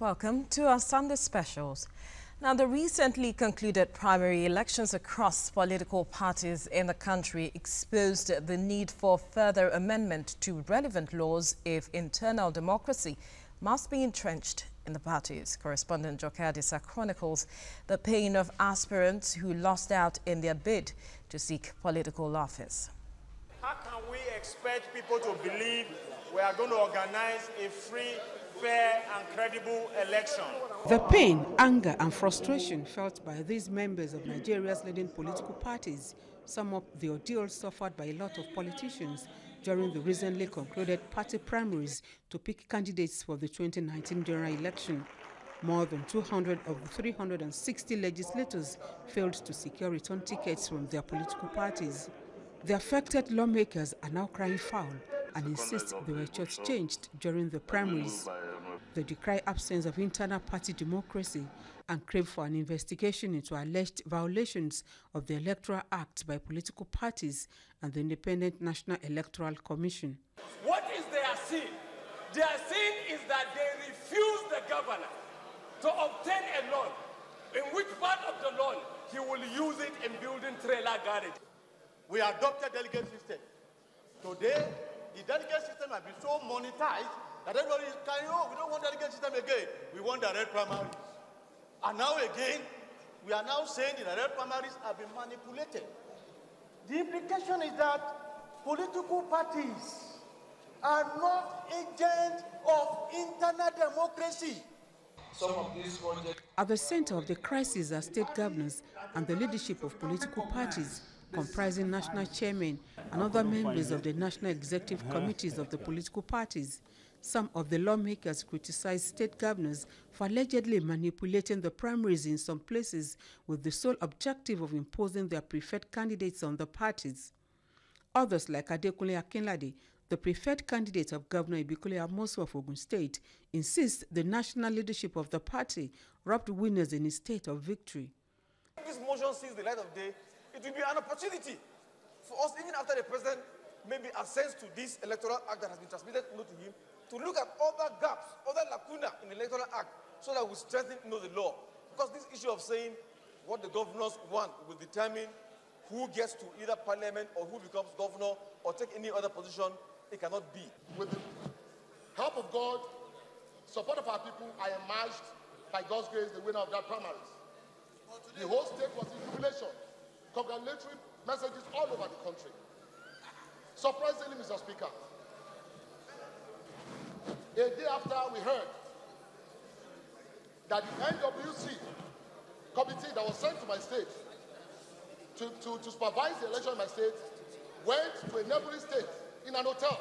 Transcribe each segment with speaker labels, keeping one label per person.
Speaker 1: Welcome to our Sunday specials. Now, the recently concluded primary elections across political parties in the country exposed the need for further amendment to relevant laws if internal democracy must be entrenched in the parties. Correspondent Joke Adisa chronicles the pain of aspirants who lost out in their bid to seek political office.
Speaker 2: How can we expect people to believe we are going to organize a free, fair and credible election?
Speaker 3: The pain, anger and frustration felt by these members of Nigeria's leading political parties sum up the ordeal suffered by a lot of politicians during the recently concluded party primaries to pick candidates for the 2019 general election. More than 200 of the 360 legislators failed to secure return tickets from their political parties. The affected lawmakers are now crying foul and insist they were shortchanged during the primaries. They decry absence of internal party democracy and crave for an investigation into alleged violations of the Electoral Act by political parties and the Independent National Electoral Commission.
Speaker 4: What is their sin? Their sin is that they refuse the governor to obtain a loan, in which part of the loan he will use it in building trailer garage.
Speaker 2: We adopted delegate system. Today, the delegate system has been so monetized that everybody is carrying, oh, we don't want delegate system again. We want direct primaries. And now again, we are now saying the direct primaries have been manipulated. The implication is that political parties are not agents of internal democracy.
Speaker 4: Some of these projects.
Speaker 3: At the center of the crisis are state governors and the leadership of political parties, comprising national chairmen and other members of the national executive committees of the political parties. Some of the lawmakers criticized state governors for allegedly manipulating the primaries in some places with the sole objective of imposing their preferred candidates on the parties. Others, like Adekunle Akinlade, the preferred candidate of Governor Ibikule Amosu of Ogun State, insist the national leadership of the party robbed winners in a state of victory.
Speaker 4: If this motion sees the light of day, it will be an opportunity for us, even after the president maybe assents to this electoral act that has been transmitted to him, to look at other gaps, other lacuna in the electoral act, so that we strengthen the law. Because this issue of saying what the governors want will determine who gets to either parliament or who becomes governor or take any other position, it cannot be.
Speaker 5: With the help of God, support of our people, I emerged, by God's grace, the winner of that primaries. The whole state was in jubilation. Congratulatory messages all over the country. Surprisingly, Mr. Speaker, a day after we heard that the NWC committee that was sent to my state to supervise the election in my state went to a neighboring state in an hotel,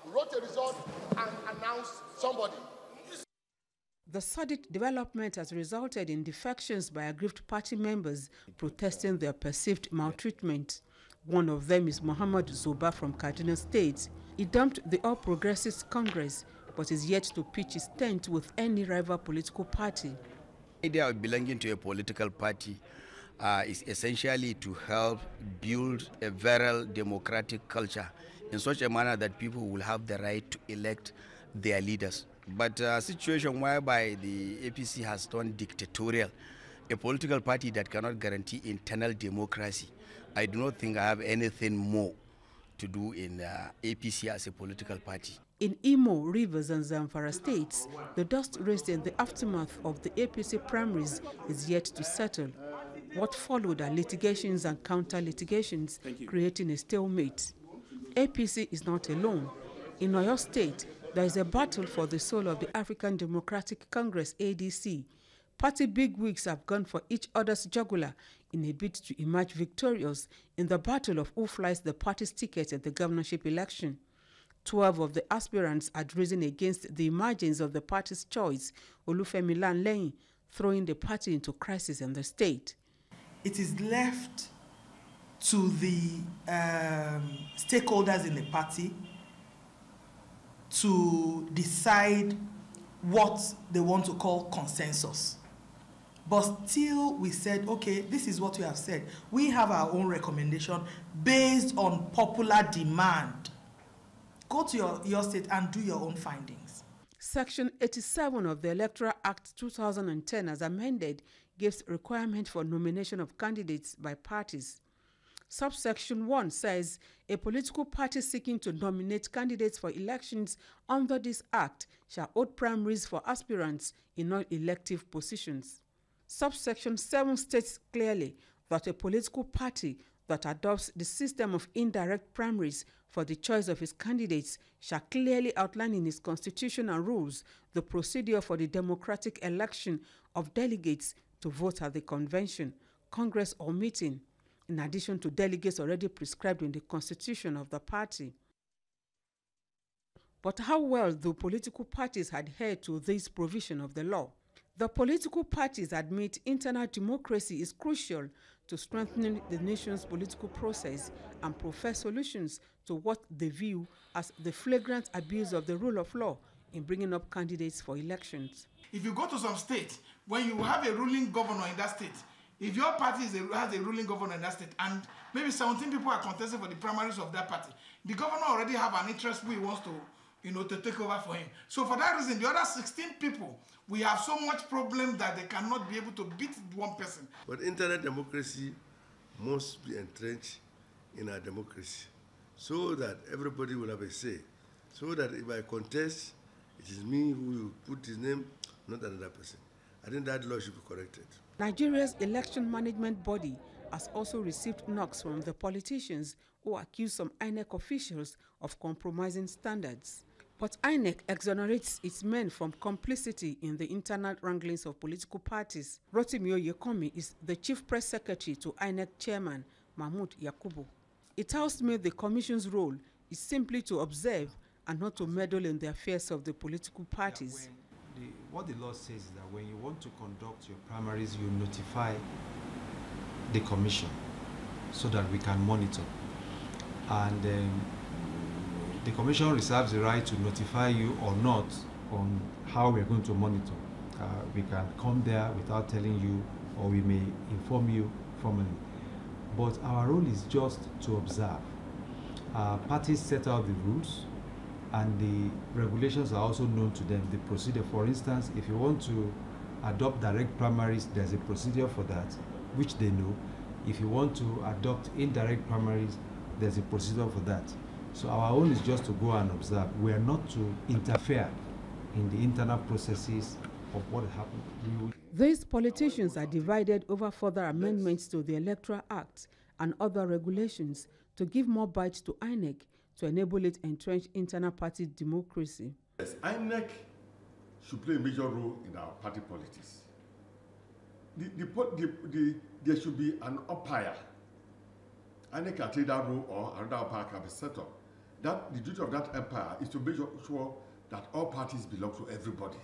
Speaker 5: wrote a result and announced somebody.
Speaker 3: The sordid development has resulted in defections by aggrieved party members protesting their perceived maltreatment. One of them is Muhammad Zuba from Kaduna State. He dumped the All Progressives Congress, but is yet to pitch his tent with any rival political party.
Speaker 6: The idea of belonging to a political party is essentially to help build a virile democratic culture in such a manner that people will have the right to elect their leaders. But a situation whereby the APC has turned dictatorial, a political party that cannot guarantee internal democracy, I do not think I have anything more to do in APC as a political party.
Speaker 3: In Imo, Rivers and Zamfara states, the dust raised in the aftermath of the APC primaries is yet to settle. What followed are litigations and counter-litigations, creating a stalemate. APC is not alone. In Oyo State, there is a battle for the soul of the African Democratic Congress, ADC. Party bigwigs have gone for each other's jugular in a bid to emerge victorious in the battle of who flies the party's ticket at the governorship election. 12 of the aspirants had risen against the emergence of the party's choice, Olufemi Lanlẹ́yìn, throwing the party into crisis in the state.
Speaker 7: It is left to the stakeholders in the party to decide what they want to call consensus. But still we said, okay, this is what we have said. We have our own recommendation based on popular demand. Go to your state and do your own findings.
Speaker 3: Section 87 of the Electoral Act 2010 as amended gives requirement for nomination of candidates by parties. Subsection 1 says a political party seeking to nominate candidates for elections under this act shall hold primaries for aspirants in non-elective positions. Subsection 7 states clearly that a political party that adopts the system of indirect primaries for the choice of its candidates shall clearly outline in its constitution and rules the procedure for the democratic election of delegates to vote at the convention, congress, or meeting, in addition to delegates already prescribed in the constitution of the party. But how well do political parties adhere to this provision of the law? The political parties admit internal democracy is crucial to strengthening the nation's political process and profess solutions to what they view as the flagrant abuse of the rule of law in bringing up candidates for elections.
Speaker 8: If you go to some states, when you have a ruling governor in that state, if your party has a ruling governor in that state and maybe 17 people are contesting for the primaries of that party, the governor already have an interest who he wants to take over for him. So for that reason, the other 16 people, we have so much problem that they cannot be able to beat one person.
Speaker 9: But internet democracy must be entrenched in our democracy so that everybody will have a say. So that if I contest, it is me who will put his name, not another person. I think that law should be corrected.
Speaker 3: Nigeria's election management body has also received knocks from the politicians who accuse some INEC officials of compromising standards. But INEC exonerates its men from complicity in the internal wranglings of political parties. Rotimi Oyekomi is the chief press secretary to INEC chairman Mahmood Yakubu. It tells me the commission's role is simply to observe and not to meddle in the affairs of the political parties.
Speaker 10: What the law says is that when you want to conduct your primaries, you notify the commission so that we can monitor. And the commission reserves the right to notify you or not on how we are going to monitor. We can come there without telling you, or we may inform you formally. But our role is just to observe. Parties set out the rules, and the regulations are also known to them. The procedure, for instance, if you want to adopt direct primaries, there's a procedure for that, which they know. If you want to adopt indirect primaries, there's a procedure for that. So our own is just to go and observe. We are not to interfere in the internal processes of what happened.
Speaker 3: These politicians are divided over further amendments to the Electoral Act and other regulations to give more bite to INEC to enable it entrench internal party democracy.
Speaker 5: Yes, INEC should play a major role in our party politics. There should be an umpire. INEC can take that role, or another umpire can be set up. The duty of that umpire is to make sure that all parties belong to everybody.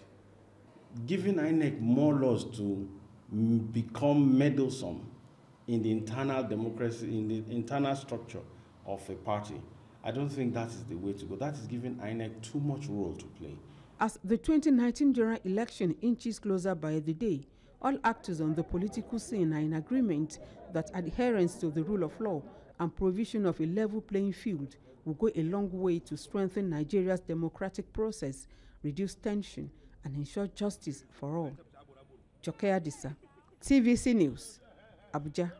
Speaker 11: Giving INEC more laws to become meddlesome in the internal democracy, in the internal structure of a party, I don't think that is the way to go. That is giving INEC too much role to play.
Speaker 3: As the 2019 general election inches closer by the day, all actors on the political scene are in agreement that adherence to the rule of law and provision of a level playing field will go a long way to strengthen Nigeria's democratic process, reduce tension, and ensure justice for all. Joke Adisa, TVC News, Abuja.